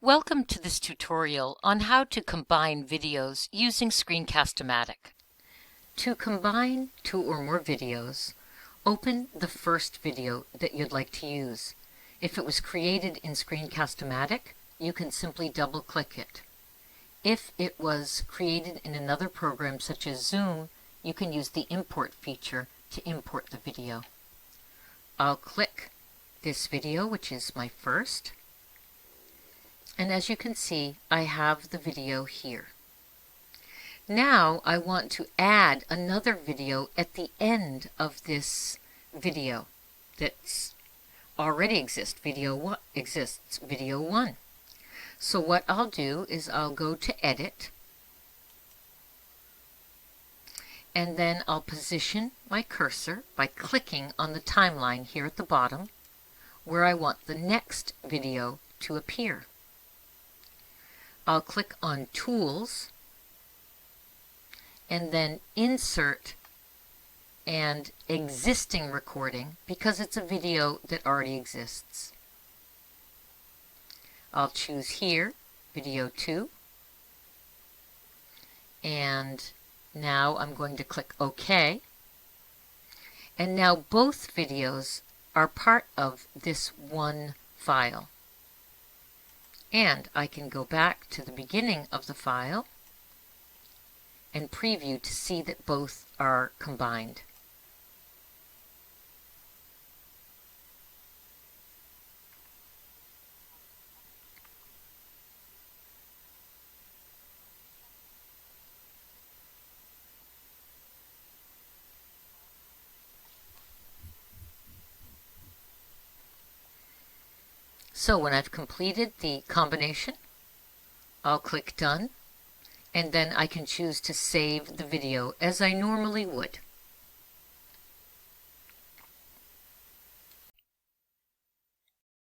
Welcome to this tutorial on how to combine videos using Screencast-O-Matic. To combine two or more videos, open the first video that you'd like to use. If it was created in Screencast-O-Matic, you can simply double-click it. If it was created in another program such as Zoom, you can use the import feature to import the video. I'll click this video, which is my first. And as you can see, I have the video here. Now I want to add another video at the end of this video that's already exists. Video 1. So what I'll do is I'll go to Edit, and then I'll position my cursor by clicking on the timeline here at the bottom where I want the next video to appear. I'll click on Tools and then Insert and Existing Recording because it's a video that already exists. I'll choose here Video 2, and now I'm going to click OK. And now both videos are part of this one file. And I can go back to the beginning of the file and preview to see that both are combined. So when I've completed the combination, I'll click Done, and then I can choose to save the video as I normally would.